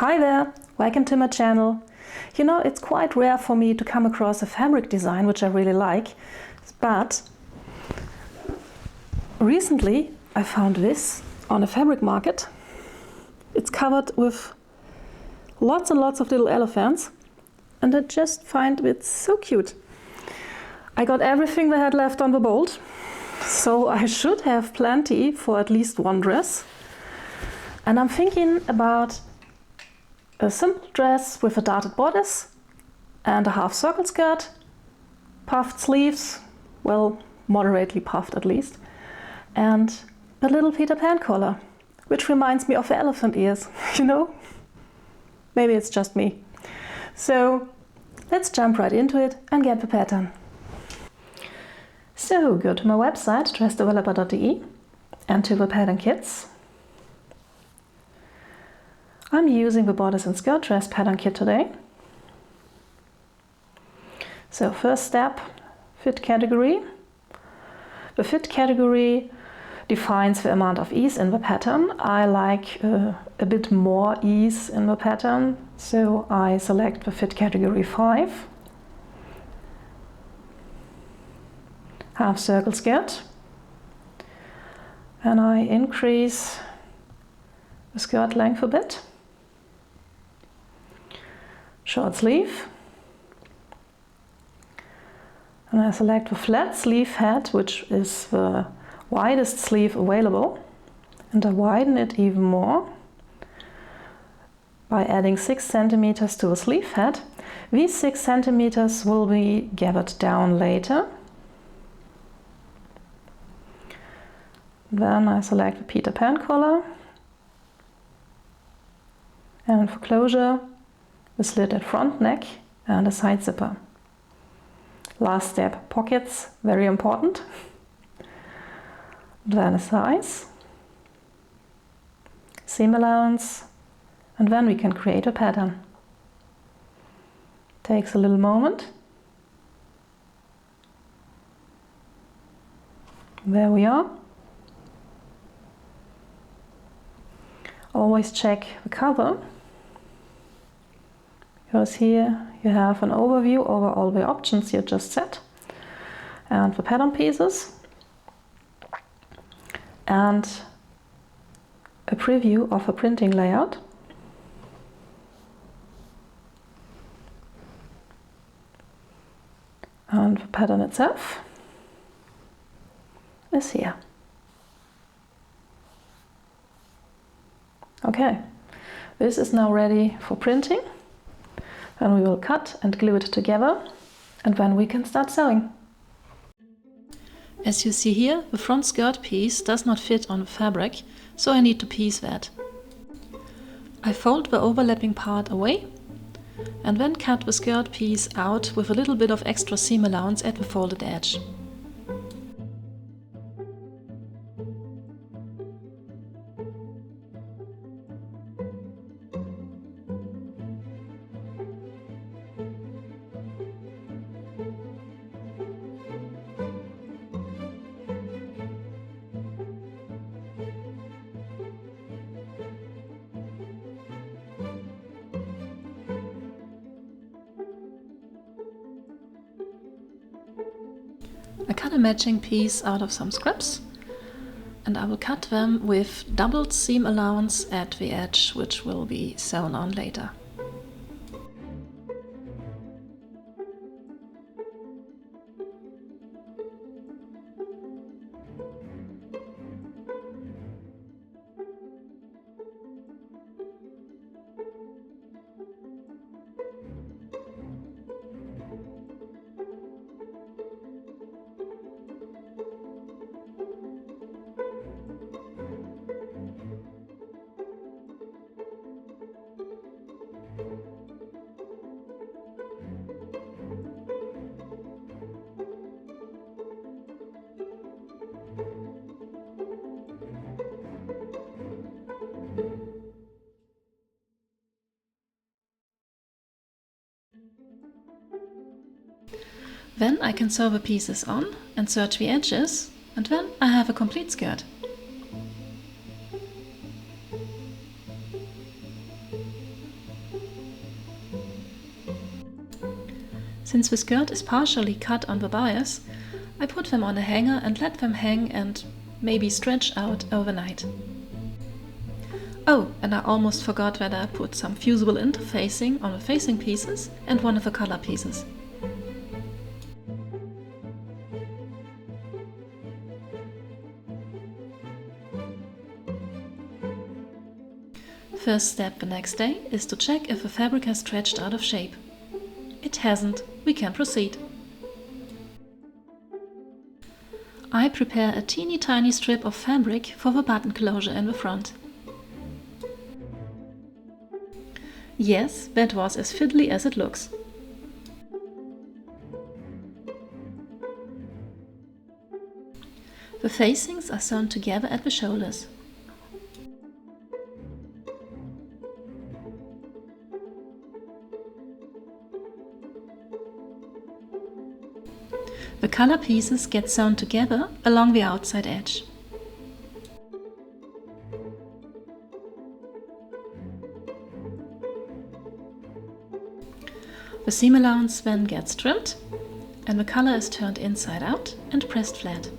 Hi there, welcome to my channel. You know, it's quite rare for me to come across a fabric design which I really like, but recently I found this on a fabric market. It's covered with lots and lots of little elephants, and I just find it so cute. I got everything they had left on the bolt, so I should have plenty for at least one dress. And I'm thinking about a simple dress with a darted bodice and a half circle skirt, puffed sleeves, well, moderately puffed at least, and a little Peter Pan collar, which reminds me of the elephant ears, you know? Maybe it's just me. So let's jump right into it and get the pattern. So go to my website, dressdeveloper.de, and to the pattern kits. I'm using the Bodice and Skirt dress pattern kit today. So first step, fit category. The fit category defines the amount of ease in the pattern. I like a bit more ease in the pattern, so I select the fit category 5. Half circle skirt. And I increase the skirt length a bit. Short sleeve, and I select the flat sleeve head, which is the widest sleeve available, and I widen it even more by adding 6 centimeters to the sleeve head. These 6 centimeters will be gathered down later. Then I select the Peter Pan collar, and for closure, a slitted front neck and a side zipper. Last step, pockets, very important. Then a size, seam allowance, and then we can create a pattern. Takes a little moment. There we are. Always check the cover, because here you have an overview over all the options you just set, and the pattern pieces, and a preview of a printing layout. And the pattern itself is here. Okay, this is now ready for printing. And we will cut and glue it together, and then we can start sewing. As you see here, the front skirt piece does not fit on the fabric, so I need to piece that. I fold the overlapping part away and then cut the skirt piece out with a little bit of extra seam allowance at the folded edge. I cut a matching piece out of some scraps, and I will cut them with doubled seam allowance at the edge, which will be sewn on later. Then I can sew the pieces on and serge the edges, and then I have a complete skirt. Since the skirt is partially cut on the bias, I put them on a hanger and let them hang and maybe stretch out overnight. Oh, and I almost forgot that I put some fusible interfacing on the facing pieces and one of the collar pieces. First step the next day is to check if the fabric has stretched out of shape. It hasn't, we can proceed. I prepare a teeny tiny strip of fabric for the button closure in the front. Yes, that was as fiddly as it looks. The facings are sewn together at the shoulders. The collar pieces get sewn together along the outside edge. The seam allowance then gets trimmed and the collar is turned inside out and pressed flat.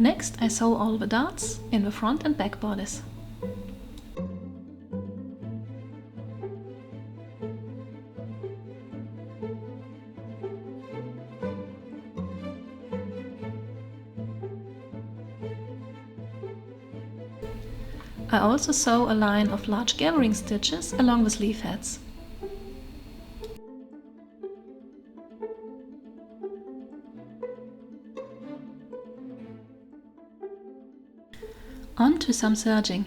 Next, I sew all the darts in the front and back bodice. I also sew a line of large gathering stitches along the sleeve heads. On to some serging.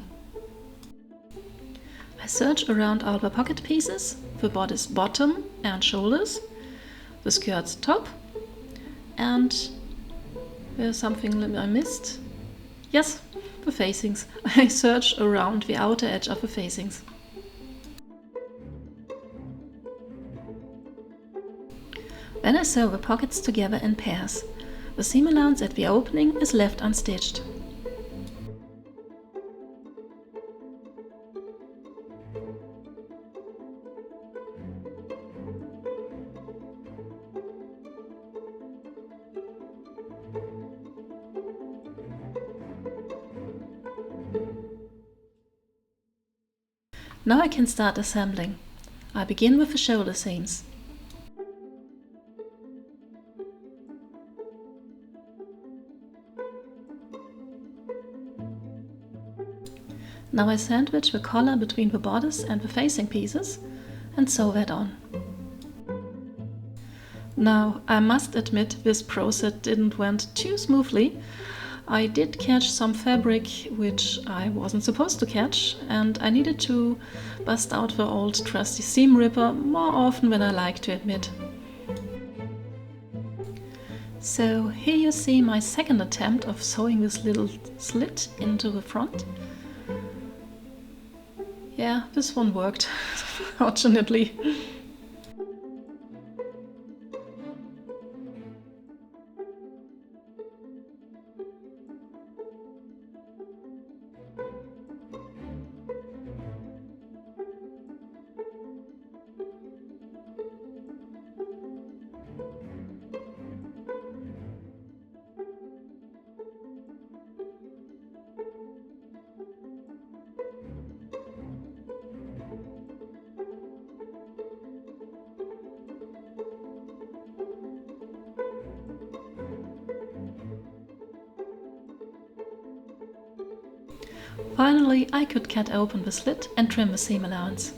I serge around all the pocket pieces, the bodice bottom and shoulders, the skirt's top, and there's something I missed. Yes, the facings. I serge around the outer edge of the facings. Then I sew the pockets together in pairs. The seam allowance at the opening is left unstitched. Now I can start assembling. I begin with the shoulder seams. Now I sandwich the collar between the bodice and the facing pieces and sew that on. Now, I must admit this process didn't went too smoothly. I did catch some fabric which I wasn't supposed to catch, and I needed to bust out the old trusty seam ripper more often than I like to admit. So here you see my second attempt of sewing this little slit into the front. Yeah, this one worked, fortunately. Finally, I could cut open the slit and trim the seam allowance.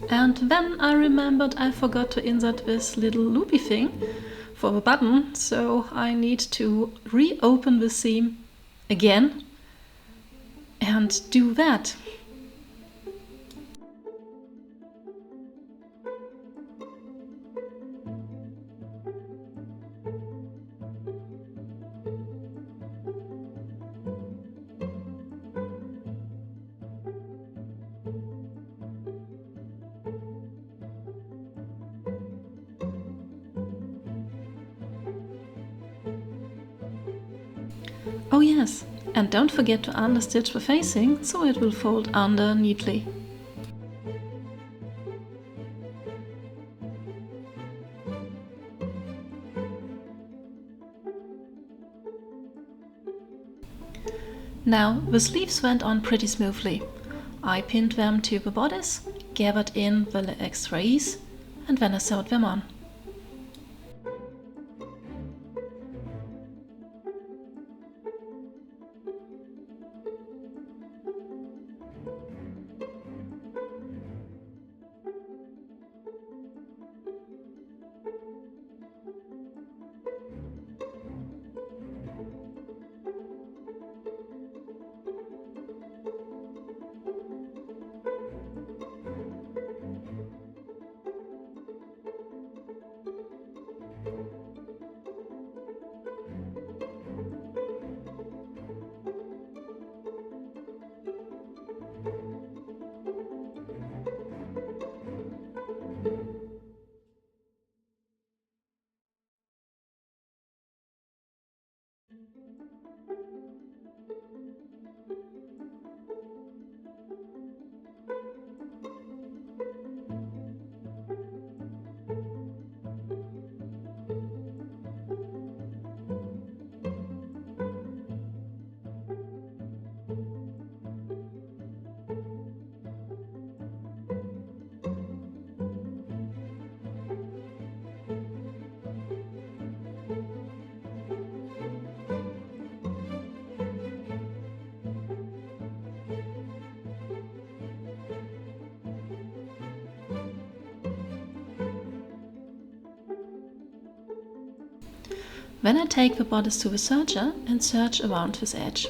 And then I remembered I forgot to insert this little loopy thing for the button, so I need to reopen the seam again and do that. Oh yes, and don't forget to understitch the facing so it will fold under neatly. Now the sleeves went on pretty smoothly. I pinned them to the bodice, gathered in the extra ease, and then I sewed them on. Then I take the bodice to the serger and serge around this edge.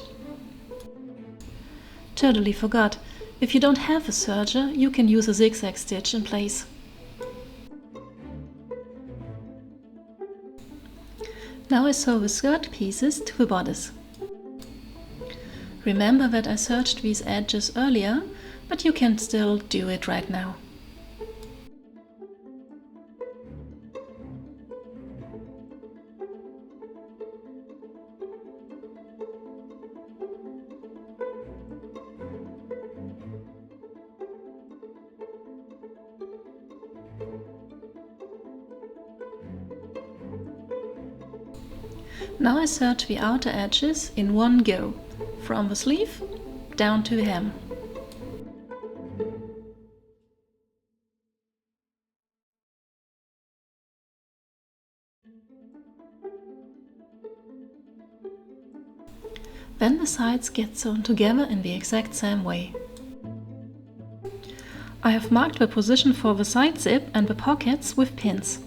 Totally forgot, if you don't have a serger, you can use a zigzag stitch in place. Now I sew the skirt pieces to the bodice. Remember that I serged these edges earlier, but you can still do it right now. Now I serge the outer edges in one go, from the sleeve down to the hem. Then the sides get sewn together in the exact same way. I have marked the position for the side zip and the pockets with pins.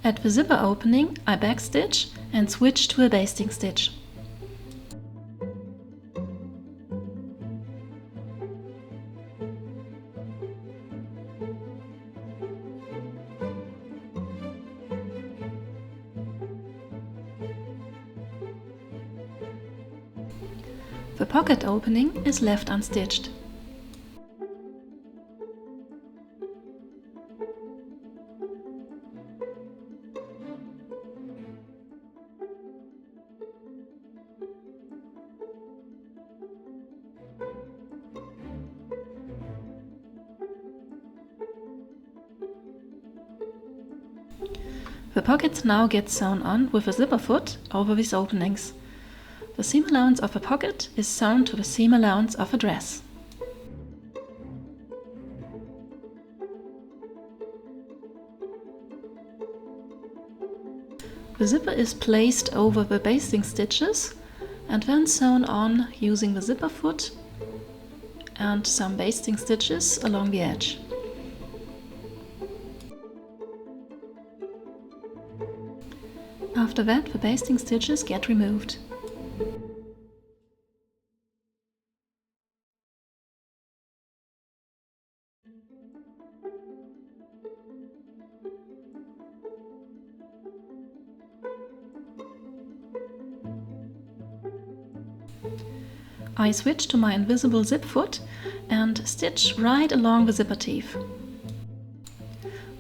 At the zipper opening, I backstitch and switch to a basting stitch. The pocket opening is left unstitched. The pockets now get sewn on with a zipper foot over these openings. The seam allowance of a pocket is sewn to the seam allowance of a dress. The zipper is placed over the basting stitches and then sewn on using the zipper foot and some basting stitches along the edge. After that, the basting stitches get removed. I switch to my invisible zip foot and stitch right along the zipper teeth.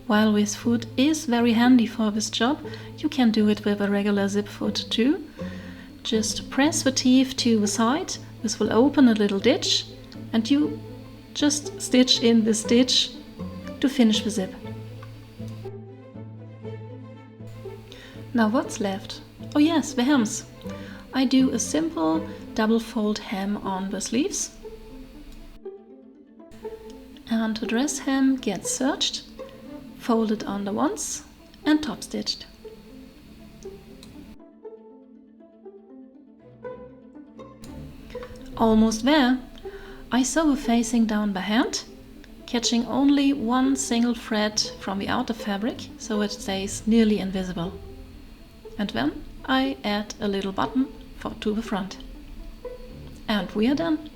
While this foot is very handy for this job, you can do it with a regular zip foot too. Just press the teeth to the side, this will open a little ditch, and you just stitch in the stitch to finish the zip. Now what's left? Oh yes, the hems. I do a simple double fold hem on the sleeves. And the dress hem gets serged, folded under once and top stitched. Almost there. I sew the facing down by hand, catching only one single thread from the outer fabric so it stays nearly invisible. And then I add a little button to the front. And we are done.